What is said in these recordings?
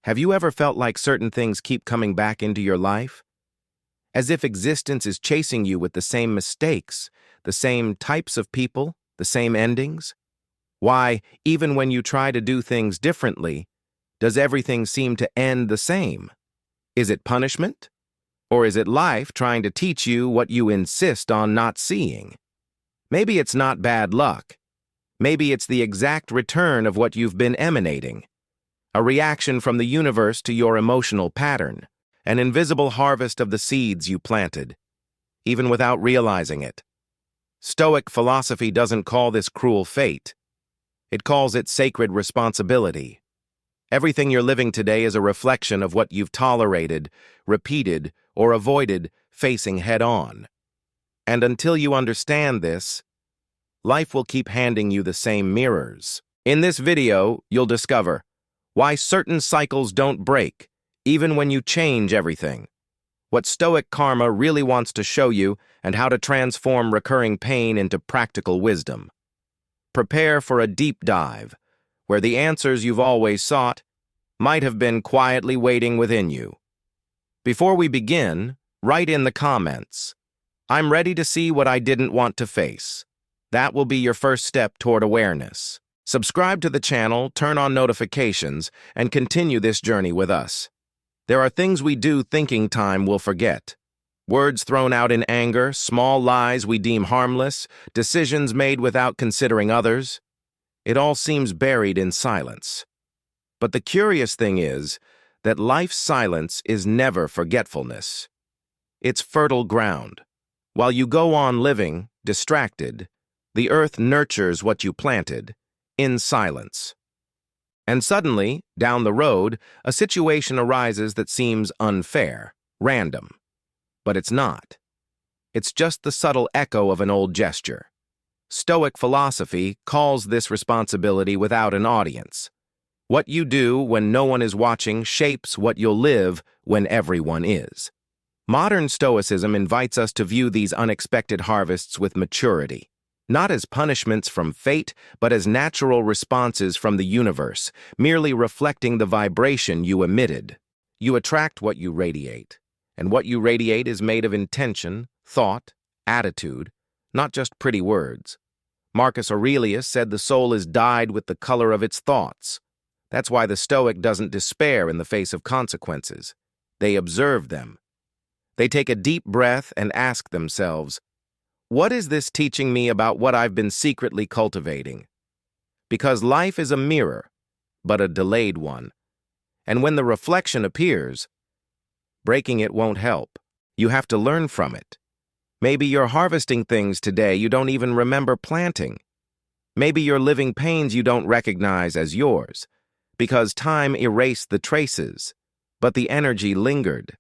Have you ever felt like certain things keep coming back into your life? As if existence is chasing you with the same mistakes, the same types of people, the same endings? Why, even when you try to do things differently, does everything seem to end the same? Is it punishment? Or is it life trying to teach you what you insist on not seeing? Maybe it's not bad luck. Maybe it's the exact return of what you've been emanating. A reaction from the universe to your emotional pattern, an invisible harvest of the seeds you planted, even without realizing it. Stoic philosophy doesn't call this cruel fate. It calls it sacred responsibility. Everything you're living today is a reflection of what you've tolerated, repeated, or avoided facing head-on. And until you understand this, life will keep handing you the same mirrors. In this video, you'll discover why certain cycles don't break, even when you change everything, what Stoic karma really wants to show you, and how to transform recurring pain into practical wisdom. Prepare for a deep dive, where the answers you've always sought might have been quietly waiting within you. Before we begin, write in the comments, "I'm ready to see what I didn't want to face." That will be your first step toward awareness. Subscribe to the channel, turn on notifications, and continue this journey with us. There are things we do thinking time will forget. Words thrown out in anger, small lies we deem harmless, decisions made without considering others. It all seems buried in silence. But the curious thing is that life's silence is never forgetfulness. It's fertile ground. While you go on living, distracted, the earth nurtures what you planted, in silence. And suddenly, down the road, a situation arises that seems unfair, random. But it's not. It's just the subtle echo of an old gesture. Stoic philosophy calls this responsibility without an audience. What you do when no one is watching shapes what you'll live when everyone is. Modern Stoicism invites us to view these unexpected harvests with maturity. Not as punishments from fate, but as natural responses from the universe, merely reflecting the vibration you emitted. You attract what you radiate, and what you radiate is made of intention, thought, attitude, not just pretty words. Marcus Aurelius said the soul is dyed with the color of its thoughts. That's why the Stoic doesn't despair in the face of consequences. They observe them. They take a deep breath and ask themselves, what is this teaching me about what I've been secretly cultivating? Because life is a mirror, but a delayed one. And when the reflection appears, breaking it won't help. You have to learn from it. Maybe you're harvesting things today you don't even remember planting. Maybe you're living pains you don't recognize as yours, because time erased the traces, but the energy lingered.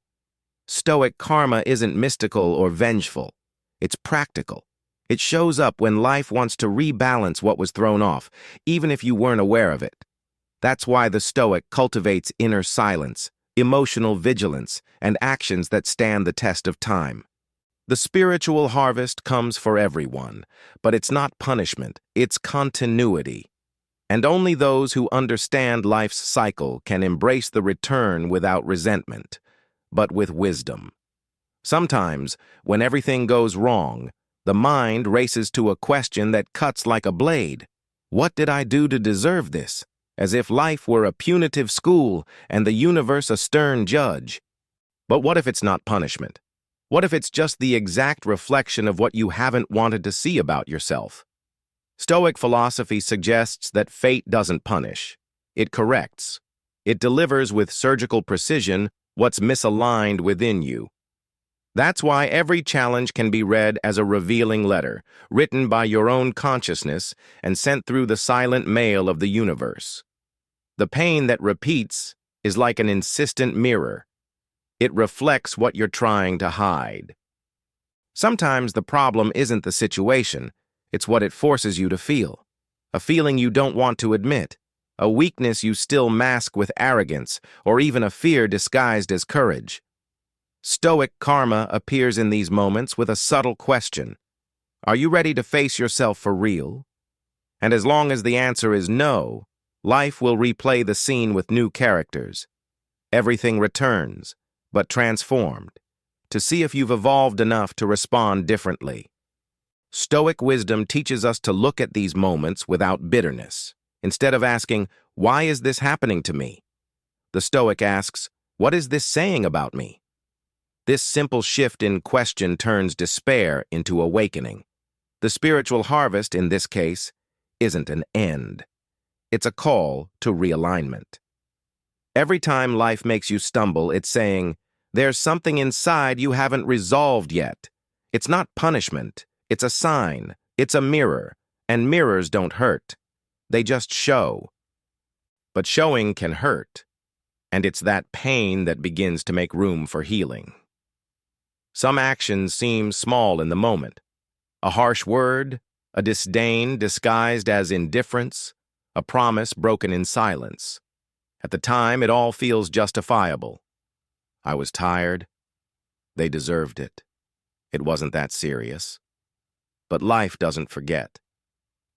Stoic karma isn't mystical or vengeful. It's practical. It shows up when life wants to rebalance what was thrown off, even if you weren't aware of it. That's why the Stoic cultivates inner silence, emotional vigilance, and actions that stand the test of time. The spiritual harvest comes for everyone, but it's not punishment, it's continuity. And only those who understand life's cycle can embrace the return without resentment, but with wisdom. Sometimes, when everything goes wrong, the mind races to a question that cuts like a blade. What did I do to deserve this? As if life were a punitive school and the universe a stern judge. But what if it's not punishment? What if it's just the exact reflection of what you haven't wanted to see about yourself? Stoic philosophy suggests that fate doesn't punish. It corrects. It delivers with surgical precision what's misaligned within you. That's why every challenge can be read as a revealing letter, written by your own consciousness and sent through the silent mail of the universe. The pain that repeats is like an insistent mirror. It reflects what you're trying to hide. Sometimes the problem isn't the situation, it's what it forces you to feel. A feeling you don't want to admit, a weakness you still mask with arrogance, or even a fear disguised as courage. Stoic karma appears in these moments with a subtle question. Are you ready to face yourself for real? And as long as the answer is no, life will replay the scene with new characters. Everything returns, but transformed, to see if you've evolved enough to respond differently. Stoic wisdom teaches us to look at these moments without bitterness. Instead of asking, "Why is this happening to me?" the Stoic asks, "What is this saying about me?" This simple shift in question turns despair into awakening. The spiritual harvest, in this case, isn't an end. It's a call to realignment. Every time life makes you stumble, it's saying, there's something inside you haven't resolved yet. It's not punishment. It's a sign. It's a mirror. And mirrors don't hurt. They just show. But showing can hurt. And it's that pain that begins to make room for healing. Some actions seem small in the moment. A harsh word, a disdain disguised as indifference, a promise broken in silence. At the time, it all feels justifiable. I was tired. They deserved it. It wasn't that serious. But life doesn't forget.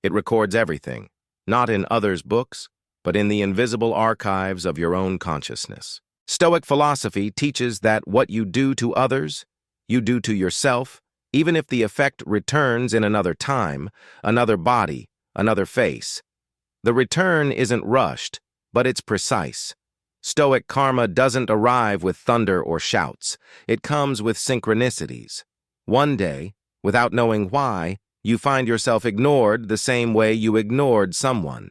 It records everything, not in others' books, but in the invisible archives of your own consciousness. Stoic philosophy teaches that what you do to others, you do to yourself, even if the effect returns in another time, another body, another face. The return isn't rushed, but it's precise. Stoic karma doesn't arrive with thunder or shouts. It comes with synchronicities. One day, without knowing why, you find yourself ignored the same way you ignored someone.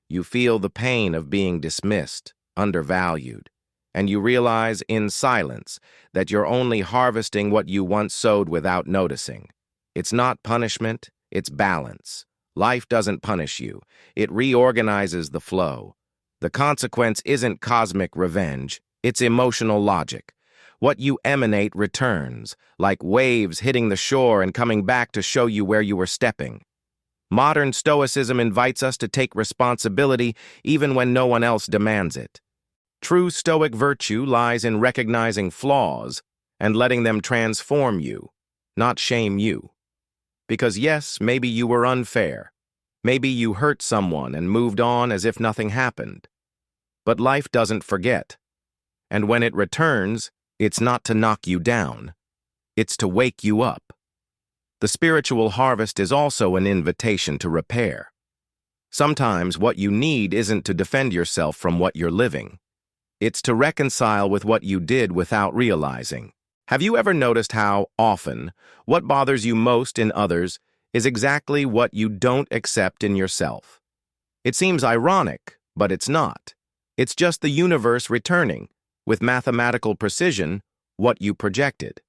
You feel the pain of being dismissed, undervalued, and you realize in silence that you're only harvesting what you once sowed without noticing. It's not punishment, it's balance. Life doesn't punish you. It reorganizes the flow. The consequence isn't cosmic revenge, it's emotional logic. What you emanate returns, like waves hitting the shore and coming back to show you where you were stepping. Modern Stoicism invites us to take responsibility even when no one else demands it. True Stoic virtue lies in recognizing flaws and letting them transform you, not shame you. Because yes, maybe you were unfair. Maybe you hurt someone and moved on as if nothing happened. But life doesn't forget. And when it returns, it's not to knock you down. It's to wake you up. The spiritual harvest is also an invitation to repair. Sometimes what you need isn't to defend yourself from what you're living. It's to reconcile with what you did without realizing. Have you ever noticed how often what bothers you most in others is exactly what you don't accept in yourself? It seems ironic, but it's not. It's just the universe returning, with mathematical precision, what you projected.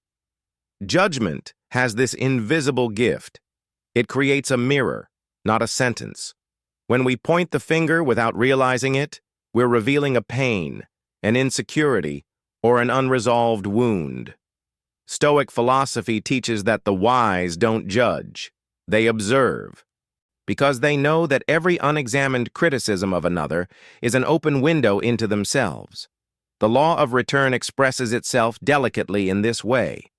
Judgment has this invisible gift. It creates a mirror, not a sentence. When we point the finger without realizing it, we're revealing a pain, an insecurity, or an unresolved wound. Stoic philosophy teaches that the wise don't judge, they observe, because they know that every unexamined criticism of another is an open window into themselves. The law of return expresses itself delicately in this way.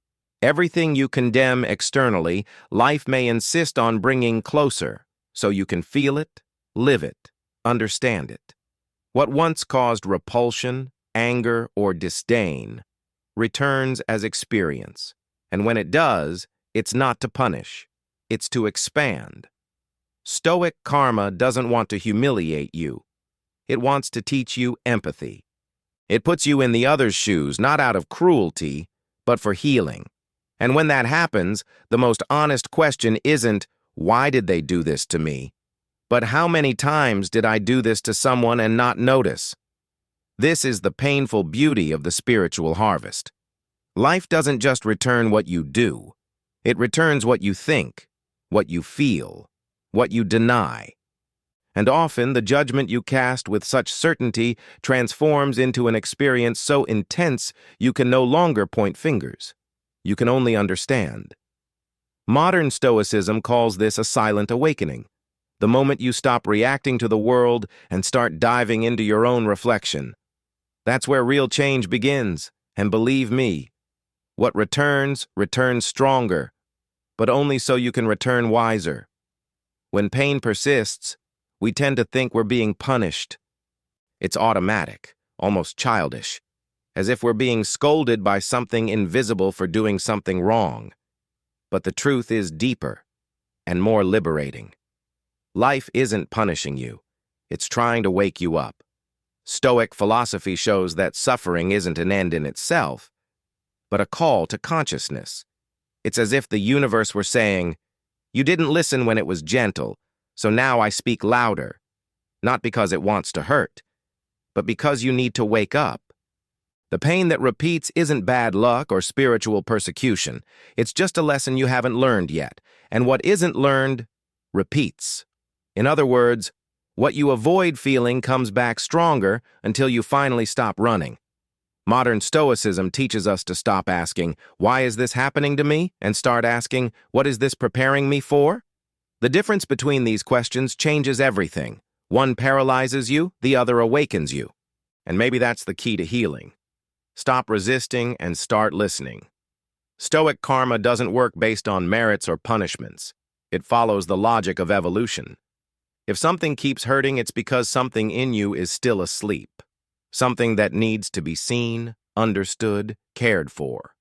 Everything you condemn externally, life may insist on bringing closer, so you can feel it, live it, understand it. What once caused repulsion, anger, or disdain returns as experience, and when it does, it's not to punish, it's to expand. Stoic karma doesn't want to humiliate you. It wants to teach you empathy. It puts you in the other's shoes, not out of cruelty, but for healing. And when that happens, the most honest question isn't, why did they do this to me? But how many times did I do this to someone and not notice? This is the painful beauty of the spiritual harvest. Life doesn't just return what you do. It returns what you think, what you feel, what you deny. And often the judgment you cast with such certainty transforms into an experience so intense you can no longer point fingers. You can only understand. Modern Stoicism calls this a silent awakening, the moment you stop reacting to the world and start diving into your own reflection. That's where real change begins, and believe me, what returns stronger, but only so you can return wiser. When pain persists, we tend to think we're being punished. It's automatic, almost childish. as if we're being scolded by something invisible for doing something wrong. But the truth is deeper and more liberating. Life isn't punishing you. It's trying to wake you up. Stoic philosophy shows that suffering isn't an end in itself, but a call to consciousness. It's as if the universe were saying, "You didn't listen when it was gentle, so now I speak louder," not because it wants to hurt, but because you need to wake up. The pain that repeats isn't bad luck or spiritual persecution. It's just a lesson you haven't learned yet, and what isn't learned repeats. In other words, what you avoid feeling comes back stronger until you finally stop running. Modern Stoicism teaches us to stop asking, "Why is this happening to me?" and start asking, "What is this preparing me for?" The difference between these questions changes everything. One paralyzes you, the other awakens you. And maybe that's the key to healing. Stop resisting and start listening. Stoic karma doesn't work based on merits or punishments. It follows the logic of evolution. If something keeps hurting, it's because something in you is still asleep. Something that needs to be seen, understood, cared for.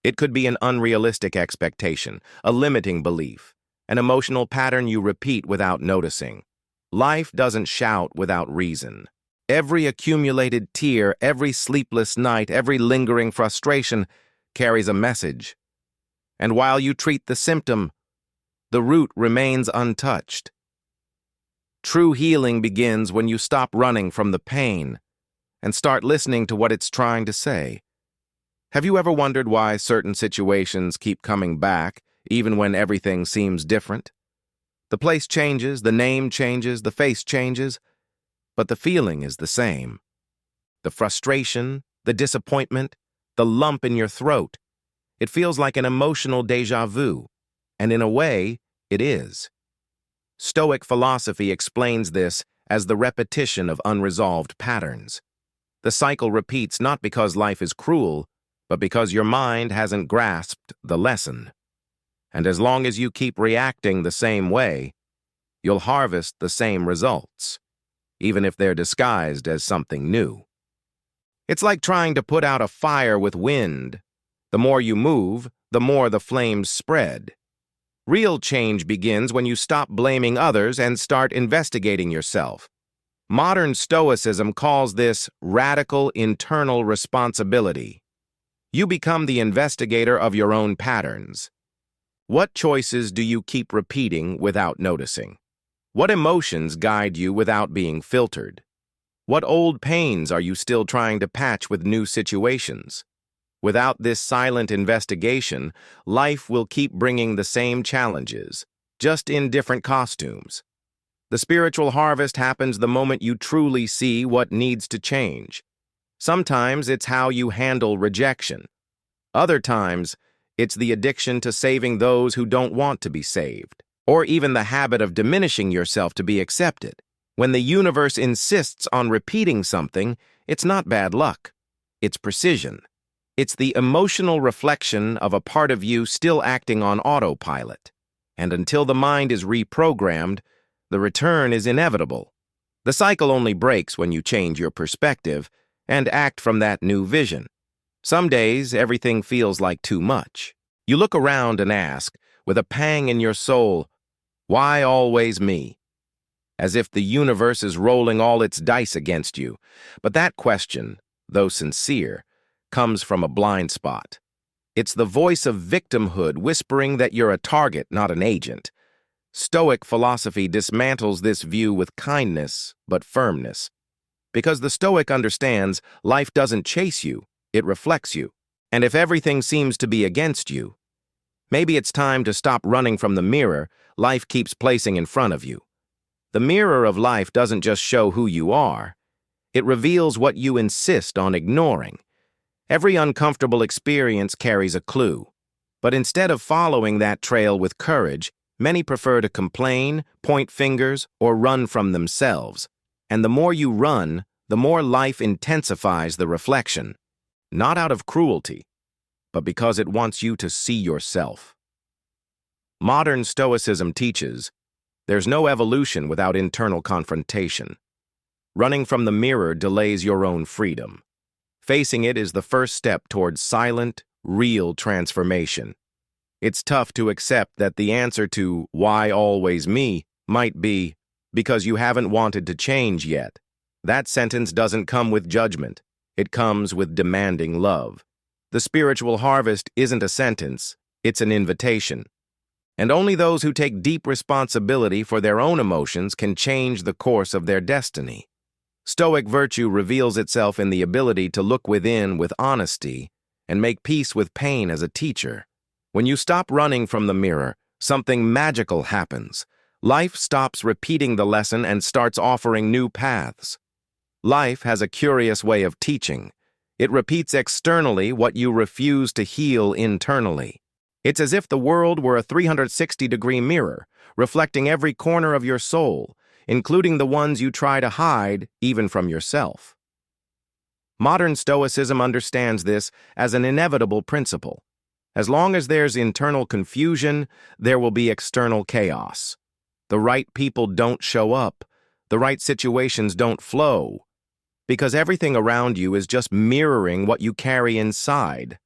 It could be an unrealistic expectation, a limiting belief, an emotional pattern you repeat without noticing. Life doesn't shout without reason. Every accumulated tear, every sleepless night, every lingering frustration carries a message. And while you treat the symptom, the root remains untouched. True healing begins when you stop running from the pain and start listening to what it's trying to say. Have you ever wondered why certain situations keep coming back, even when everything seems different? The place changes, the name changes, the face changes, but the feeling is the same. The frustration, the disappointment, the lump in your throat. It feels like an emotional déjà vu, and in a way, it is. Stoic philosophy explains this as the repetition of unresolved patterns. The cycle repeats not because life is cruel, but because your mind hasn't grasped the lesson. And as long as you keep reacting the same way, you'll harvest the same results, even if they're disguised as something new. It's like trying to put out a fire with wind. The more you move, the more the flames spread. Real change begins when you stop blaming others and start investigating yourself. Modern Stoicism calls this radical internal responsibility. You become the investigator of your own patterns. What choices do you keep repeating without noticing? What emotions guide you without being filtered? What old pains are you still trying to patch with new situations? Without this silent investigation, life will keep bringing the same challenges, just in different costumes. The spiritual harvest happens the moment you truly see what needs to change. Sometimes it's how you handle rejection. Other times, it's the addiction to saving those who don't want to be saved, or even the habit of diminishing yourself to be accepted. When the universe insists on repeating something, it's not bad luck. It's precision. It's the emotional reflection of a part of you still acting on autopilot. And until the mind is reprogrammed, the return is inevitable. The cycle only breaks when you change your perspective and act from that new vision. Some days, everything feels like too much. You look around and ask, with a pang in your soul, "Why always me?" As if the universe is rolling all its dice against you. But that question, though sincere, comes from a blind spot. It's the voice of victimhood whispering that you're a target, not an agent. Stoic philosophy dismantles this view with kindness, but firmness. Because the Stoic understands life doesn't chase you, it reflects you. And if everything seems to be against you, maybe it's time to stop running from the mirror life keeps placing in front of you. The mirror of life doesn't just show who you are. It reveals what you insist on ignoring. Every uncomfortable experience carries a clue. But instead of following that trail with courage, many prefer to complain, point fingers, or run from themselves. And the more you run, the more life intensifies the reflection. Not out of cruelty, but because it wants you to see yourself. Modern Stoicism teaches there's no evolution without internal confrontation. Running from the mirror delays your own freedom. Facing it is the first step towards silent, real transformation. It's tough to accept that the answer to "why always me" might be because you haven't wanted to change yet. That sentence doesn't come with judgment. It comes with demanding love. The spiritual harvest isn't a sentence, it's an invitation. And only those who take deep responsibility for their own emotions can change the course of their destiny. Stoic virtue reveals itself in the ability to look within with honesty and make peace with pain as a teacher. When you stop running from the mirror, something magical happens. Life stops repeating the lesson and starts offering new paths. Life has a curious way of teaching. It repeats externally what you refuse to heal internally. It's as if the world were a 360-degree mirror, reflecting every corner of your soul, including the ones you try to hide even from yourself. Modern Stoicism understands this as an inevitable principle. As long as there's internal confusion, there will be external chaos. The right people don't show up. The right situations don't flow. Because everything around you is just mirroring what you carry inside.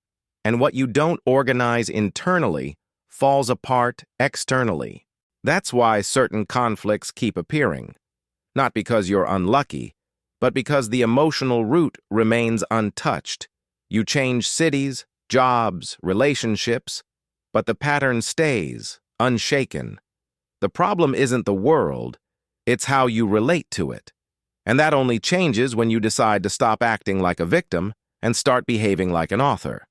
And what you don't organize internally falls apart externally. That's why certain conflicts keep appearing. Not because you're unlucky, but because the emotional root remains untouched. You change cities, jobs, relationships, but the pattern stays, unshaken. The problem isn't the world, it's how you relate to it. And that only changes when you decide to stop acting like a victim and start behaving like an author.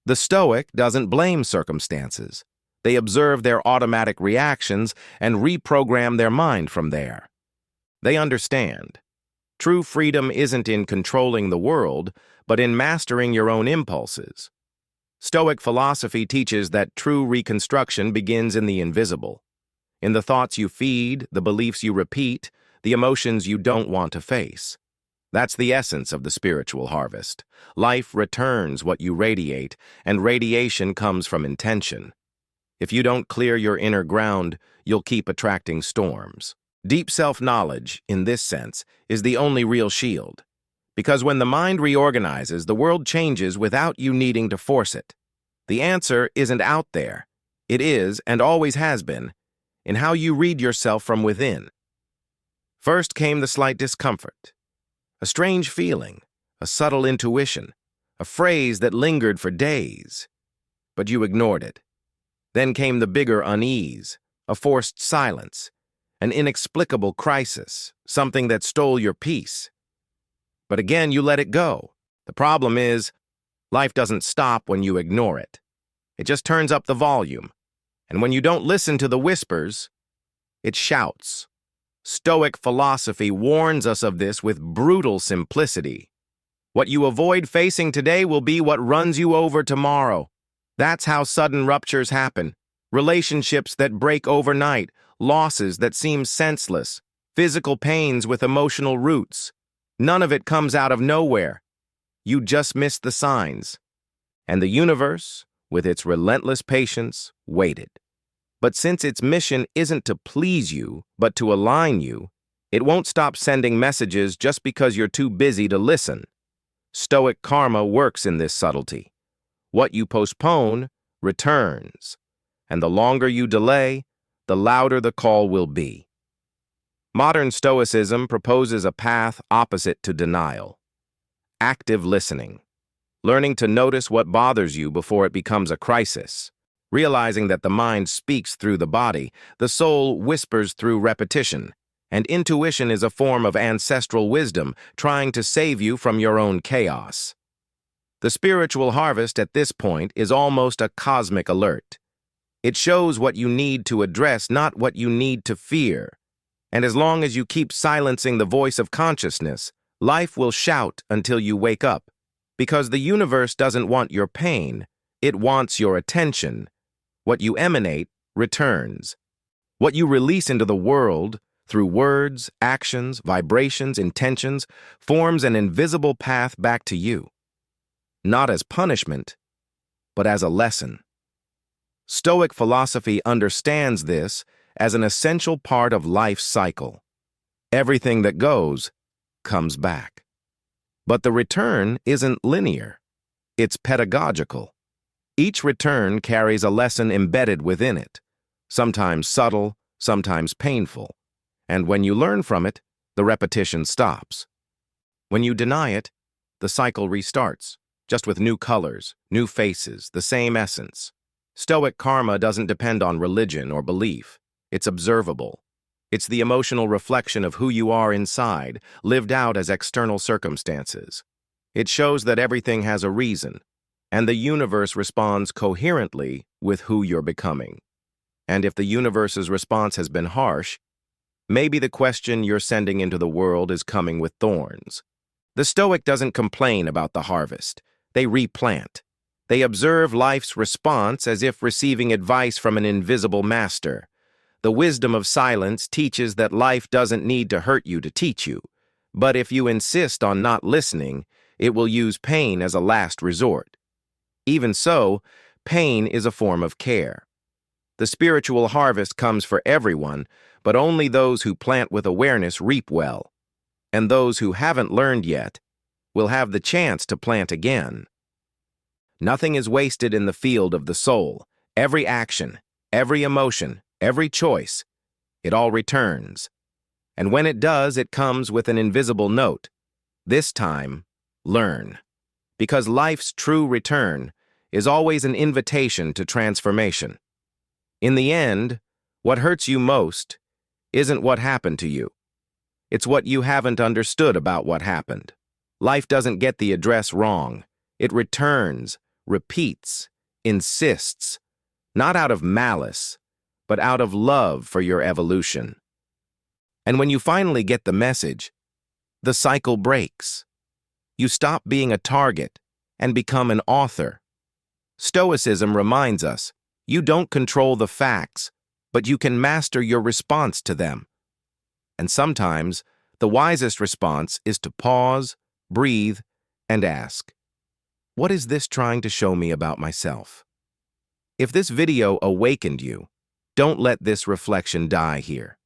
The Stoic doesn't blame circumstances. They observe their automatic reactions and reprogram their mind from there. They understand. True freedom isn't in controlling the world, but in mastering your own impulses. Stoic philosophy teaches that true reconstruction begins in the invisible, in the thoughts you feed, the beliefs you repeat, the emotions you don't want to face. That's the essence of the spiritual harvest. Life returns what you radiate, and radiation comes from intention. If you don't clear your inner ground, you'll keep attracting storms. Deep self-knowledge, in this sense, is the only real shield. Because when the mind reorganizes, the world changes without you needing to force it. The answer isn't out there. It is, and always has been, in how you read yourself from within. First came the slight discomfort. A strange feeling, a subtle intuition, a phrase that lingered for days. But you ignored it. Then came the bigger unease, a forced silence, an inexplicable crisis, something that stole your peace. But again, you let it go. The problem is, life doesn't stop when you ignore it. It just turns up the volume. And when you don't listen to the whispers, it shouts. Stoic philosophy warns us of this with brutal simplicity. What you avoid facing today will be what runs you over tomorrow. That's how sudden ruptures happen. Relationships that break overnight, losses that seem senseless, physical pains with emotional roots. None of it comes out of nowhere. You just missed the signs. And the universe, with its relentless patience, waited. But since its mission isn't to please you, but to align you, it won't stop sending messages just because you're too busy to listen. Stoic karma works in this subtlety. What you postpone returns, and the longer you delay, the louder the call will be. Modern Stoicism proposes a path opposite to denial. Active listening. Learning to notice what bothers you before it becomes a crisis. Realizing that the mind speaks through the body, the soul whispers through repetition, and intuition is a form of ancestral wisdom trying to save you from your own chaos. The spiritual harvest at this point is almost a cosmic alert. It shows what you need to address, not what you need to fear. And as long as you keep silencing the voice of consciousness, life will shout until you wake up. Because the universe doesn't want your pain, it wants your attention. What you emanate returns. What you release into the world, through words, actions, vibrations, intentions, forms an invisible path back to you. Not as punishment, but as a lesson. Stoic philosophy understands this as an essential part of life's cycle. Everything that goes comes back. But the return isn't linear. It's pedagogical. Each return carries a lesson embedded within it, sometimes subtle, sometimes painful. And when you learn from it, the repetition stops. When you deny it, the cycle restarts, just with new colors, new faces, the same essence. Stoic karma doesn't depend on religion or belief. It's observable. It's the emotional reflection of who you are inside, lived out as external circumstances. It shows that everything has a reason, and the universe responds coherently with who you're becoming. And if the universe's response has been harsh, maybe the question you're sending into the world is coming with thorns. The Stoic doesn't complain about the harvest. They replant. They observe life's response as if receiving advice from an invisible master. The wisdom of silence teaches that life doesn't need to hurt you to teach you. But if you insist on not listening, it will use pain as a last resort. Even so, pain is a form of care. The spiritual harvest comes for everyone, but only those who plant with awareness reap well. And those who haven't learned yet will have the chance to plant again. Nothing is wasted in the field of the soul. Every action, every emotion, every choice, it all returns. And when it does, it comes with an invisible note. This time, learn. Because life's true return is always an invitation to transformation. In the end, what hurts you most isn't what happened to you. It's what you haven't understood about what happened. Life doesn't get the address wrong. It returns, repeats, insists, not out of malice, but out of love for your evolution. And when you finally get the message, the cycle breaks. You stop being a target and become an author. Stoicism reminds us, you don't control the facts, but you can master your response to them. And sometimes, the wisest response is to pause, breathe, and ask, what is this trying to show me about myself? If this video awakened you, don't let this reflection die here.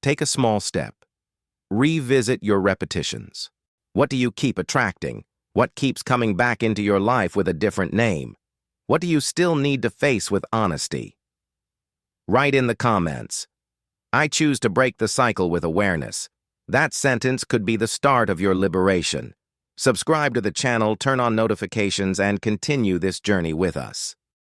Take a small step. Revisit your repetitions. What do you keep attracting? What keeps coming back into your life with a different name? What do you still need to face with honesty? Write in the comments, I choose to break the cycle with awareness. That sentence could be the start of your liberation. Subscribe to the channel, turn on notifications, and continue this journey with us.